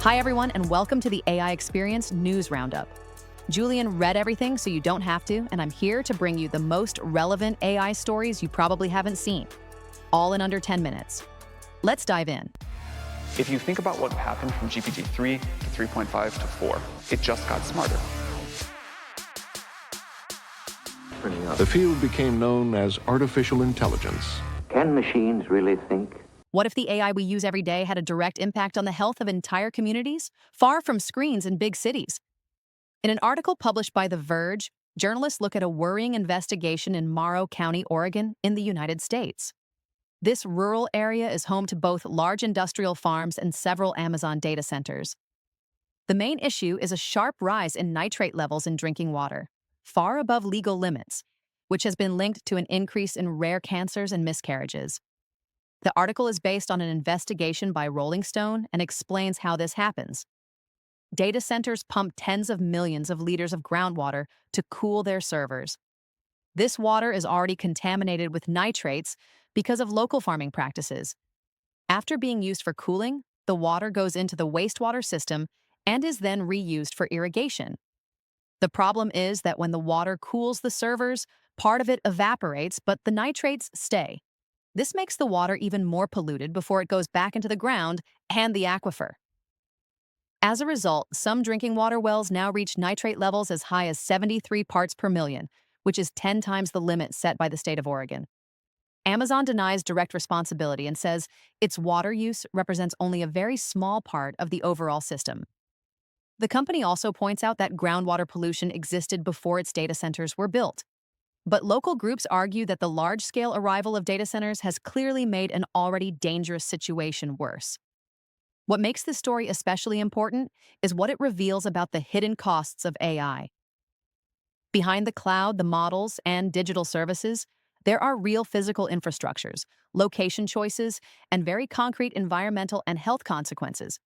Hi, everyone, and welcome to the AI Experience News Roundup. Julian read everything so you don't have to, and I'm here to bring you the most relevant AI stories you probably haven't seen, all in under 10 minutes. Let's dive in. If you think about what happened from GPT-3 to 3.5 to 4, it just got smarter. The field became known as artificial intelligence. Can machines really think? What if the AI we use every day had a direct impact on the health of entire communities, far from screens in big cities? In an article published by The Verge, journalists look at a worrying investigation in Morrow County, Oregon, in the United States. This rural area is home to both large industrial farms and several Amazon data centers. The main issue is a sharp rise in nitrate levels in drinking water, far above legal limits, which has been linked to an increase in rare cancers and miscarriages. The article is based on an investigation by Rolling Stone and explains how this happens. Data centers pump tens of millions of liters of groundwater to cool their servers. This water is already contaminated with nitrates because of local farming practices. After being used for cooling, the water goes into the wastewater system and is then reused for irrigation. The problem is that when the water cools the servers, part of it evaporates, but the nitrates stay. This makes the water even more polluted before it goes back into the ground and the aquifer. As a result, some drinking water wells now reach nitrate levels as high as 73 parts per million, which is 10 times the limit set by the state of Oregon. Amazon denies direct responsibility and says its water use represents only a very small part of the overall system. The company also points out that groundwater pollution existed before its data centers were built. But local groups argue that the large-scale arrival of data centers has clearly made an already dangerous situation worse. What makes this story especially important is what it reveals about the hidden costs of AI. Behind the cloud, the models, and digital services, there are real physical infrastructures, location choices, and very concrete environmental and health consequences.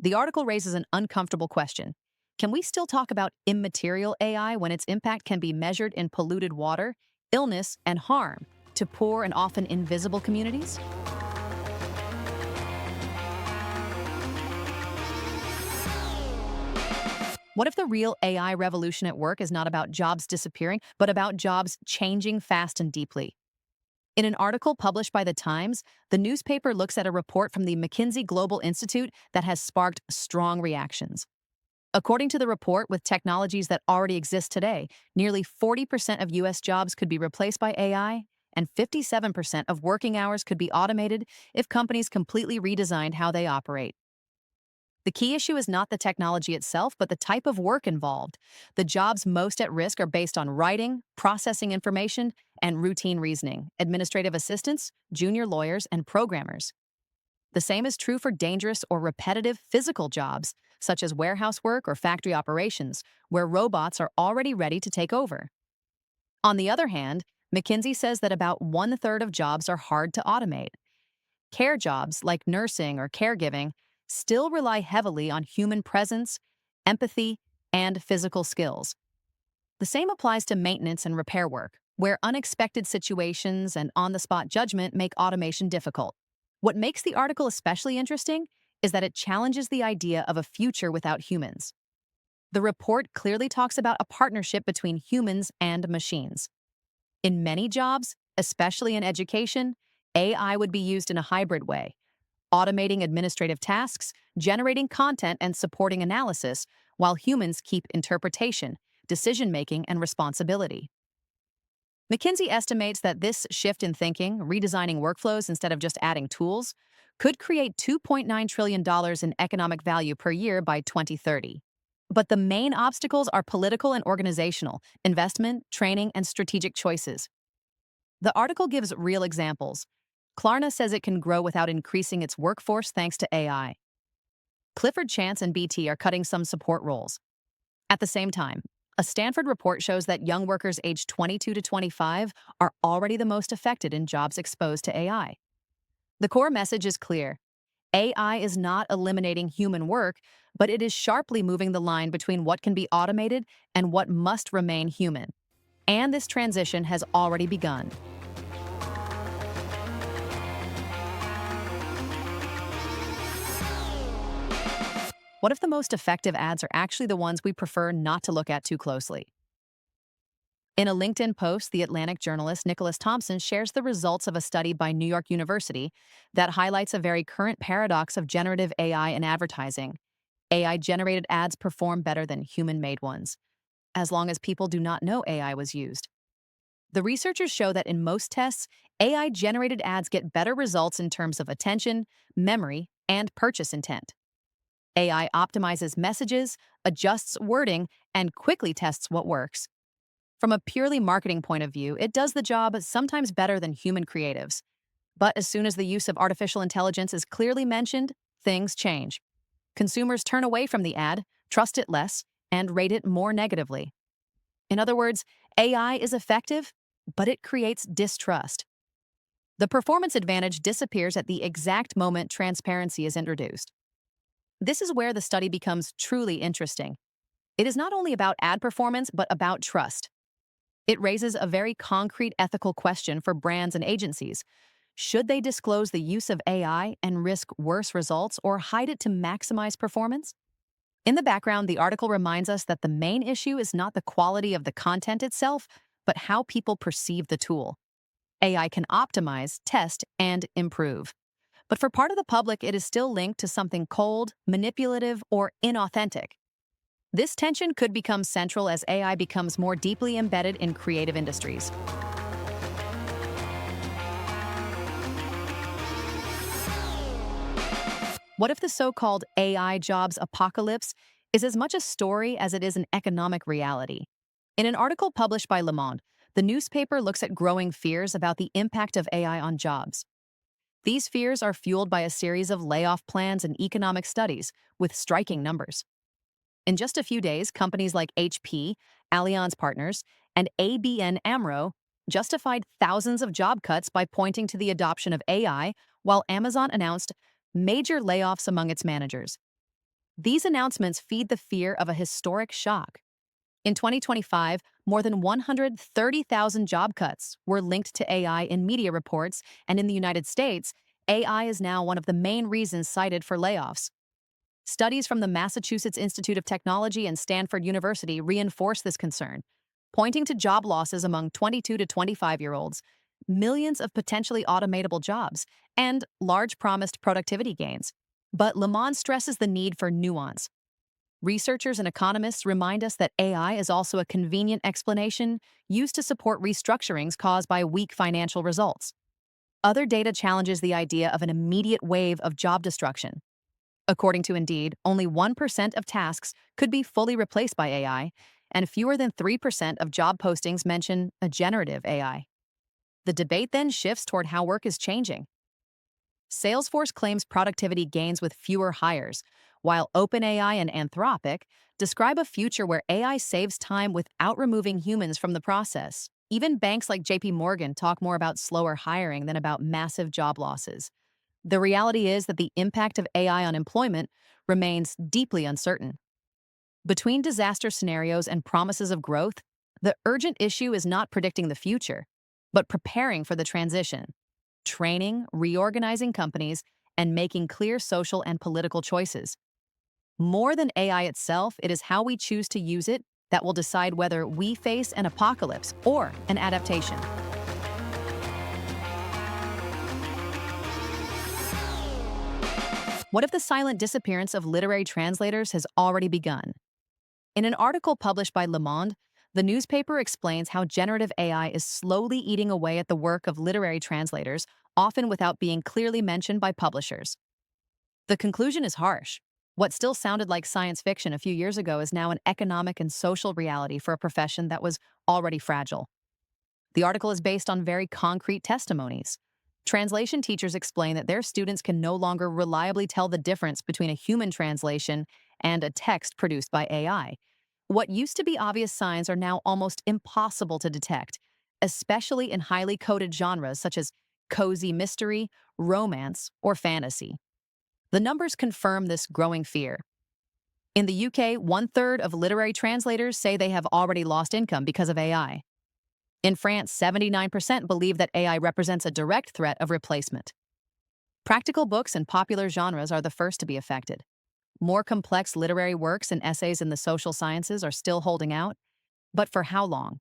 The article raises an uncomfortable question. Can we still talk about immaterial AI when its impact can be measured in polluted water, illness, and harm to poor and often invisible communities? What if the real AI revolution at work is not about jobs disappearing, but about jobs changing fast and deeply? In an article published by The Times, the newspaper looks at a report from the McKinsey Global Institute that has sparked strong reactions. According to the report, with technologies that already exist today, nearly 40% of U.S. jobs could be replaced by AI, and 57% of working hours could be automated if companies completely redesigned how they operate. The key issue is not the technology itself, but the type of work involved. The jobs most at risk are based on writing, processing information, and routine reasoning, administrative assistants, junior lawyers, and programmers. The same is true for dangerous or repetitive physical jobs, such as warehouse work or factory operations, where robots are already ready to take over. On the other hand, McKinsey says that about 1/3 of jobs are hard to automate. Care jobs, like nursing or caregiving, still rely heavily on human presence, empathy, and physical skills. The same applies to maintenance and repair work, where unexpected situations and on-the-spot judgment make automation difficult. What makes the article especially interesting is that it challenges the idea of a future without humans. The report clearly talks about a partnership between humans and machines. In many jobs, especially in education, AI would be used in a hybrid way, automating administrative tasks, generating content, and supporting analysis, while humans keep interpretation, decision-making, and responsibility. McKinsey estimates that this shift in thinking, redesigning workflows instead of just adding tools, could create $2.9 trillion in economic value per year by 2030. But the main obstacles are political and organizational, investment, training, and strategic choices. The article gives real examples. Klarna says it can grow without increasing its workforce thanks to AI. Clifford Chance and BT are cutting some support roles. At the same time, a Stanford report shows that young workers aged 22 to 25 are already the most affected in jobs exposed to AI. The core message is clear. AI is not eliminating human work, but it is sharply moving the line between what can be automated and what must remain human. And this transition has already begun. What if the most effective ads are actually the ones we prefer not to look at too closely? In a LinkedIn post, the Atlantic journalist Nicholas Thompson shares the results of a study by New York University that highlights a very current paradox of generative AI in advertising. AI-generated ads perform better than human-made ones, as long as people do not know AI was used. The researchers show that in most tests, AI-generated ads get better results in terms of attention, memory, and purchase intent. AI optimizes messages, adjusts wording, and quickly tests what works. From a purely marketing point of view, it does the job sometimes better than human creatives. But as soon as the use of artificial intelligence is clearly mentioned, things change. Consumers turn away from the ad, trust it less, and rate it more negatively. In other words, AI is effective, but it creates distrust. The performance advantage disappears at the exact moment transparency is introduced. This is where the study becomes truly interesting. It is not only about ad performance, but about trust. It raises a very concrete ethical question for brands and agencies. Should they disclose the use of AI and risk worse results or hide it to maximize performance? In the background, the article reminds us that the main issue is not the quality of the content itself, but how people perceive the tool. AI can optimize, test, and improve. But for part of the public, it is still linked to something cold, manipulative, or inauthentic. This tension could become central as AI becomes more deeply embedded in creative industries. What if the so-called AI jobs apocalypse is as much a story as it is an economic reality? In an article published by Le Monde, the newspaper looks at growing fears about the impact of AI on jobs. These fears are fueled by a series of layoff plans and economic studies with striking numbers. In just a few days, companies like HP, Allianz Partners, and ABN AMRO justified thousands of job cuts by pointing to the adoption of AI, while Amazon announced major layoffs among its managers. These announcements feed the fear of a historic shock. In 2025, more than 130,000 job cuts were linked to AI in media reports, and in the United States, AI is now one of the main reasons cited for layoffs. Studies from the Massachusetts Institute of Technology and Stanford University reinforce this concern, pointing to job losses among 22 to 25-year-olds, millions of potentially automatable jobs, and large promised productivity gains. But Le Monde stresses the need for nuance. Researchers and economists remind us that AI is also a convenient explanation used to support restructurings caused by weak financial results. Other data challenges the idea of an immediate wave of job destruction. According to Indeed, only 1% of tasks could be fully replaced by AI, and fewer than 3% of job postings mention a generative AI. The debate then shifts toward how work is changing. Salesforce claims productivity gains with fewer hires, while OpenAI and Anthropic describe a future where AI saves time without removing humans from the process. Even banks like JP Morgan talk more about slower hiring than about massive job losses. The reality is that the impact of AI on employment remains deeply uncertain. Between disaster scenarios and promises of growth, the urgent issue is not predicting the future, but preparing for the transition, training, reorganizing companies, and making clear social and political choices. More than AI itself, it is how we choose to use it that will decide whether we face an apocalypse or an adaptation. What if the silent disappearance of literary translators has already begun? In an article published by Le Monde, the newspaper explains how generative AI is slowly eating away at the work of literary translators, often without being clearly mentioned by publishers. The conclusion is harsh. What still sounded like science fiction a few years ago is now an economic and social reality for a profession that was already fragile. The article is based on very concrete testimonies. Translation teachers explain that their students can no longer reliably tell the difference between a human translation and a text produced by AI. What used to be obvious signs are now almost impossible to detect, especially in highly coded genres such as cozy mystery, romance, or fantasy. The numbers confirm this growing fear. In the UK, 1/3 of literary translators say they have already lost income because of AI. In France, 79% believe that AI represents a direct threat of replacement. Practical books and popular genres are the first to be affected. More complex literary works and essays in the social sciences are still holding out, but for how long?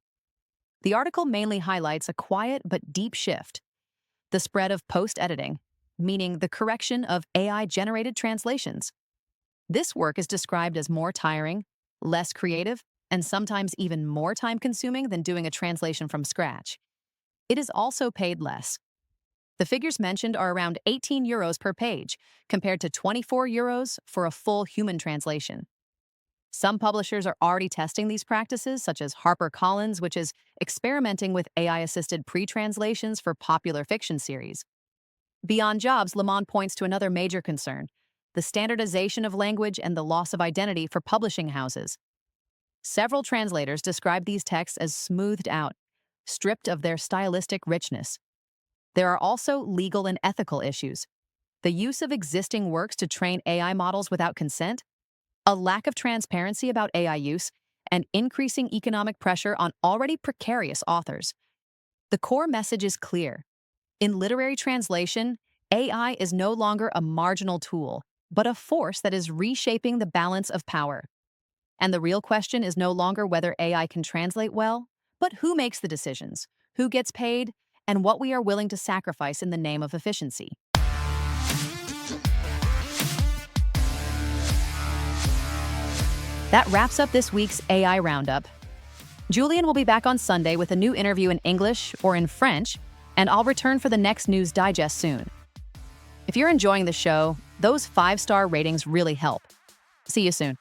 The article mainly highlights a quiet but deep shift: the spread of post-editing, meaning the correction of AI-generated translations. This work is described as more tiring, less creative, and sometimes even more time-consuming than doing a translation from scratch. It is also paid less. The figures mentioned are around 18 euros per page, compared to 24 euros for a full human translation. Some publishers are already testing these practices, such as HarperCollins, which is experimenting with AI-assisted pre-translations for popular fiction series. Beyond jobs, Le Monde points to another major concern: the standardization of language and the loss of identity for publishing houses. Several translators describe these texts as smoothed out, stripped of their stylistic richness. There are also legal and ethical issues: the use of existing works to train AI models without consent, a lack of transparency about AI use, and increasing economic pressure on already precarious authors. The core message is clear. In literary translation, AI is no longer a marginal tool, but a force that is reshaping the balance of power. And the real question is no longer whether AI can translate well, but who makes the decisions, who gets paid, and what we are willing to sacrifice in the name of efficiency. That wraps up this week's AI Roundup. Julian will be back on Sunday with a new interview in English or in French, and I'll return for the next news digest soon. If you're enjoying the show, those 5-star ratings really help. See you soon.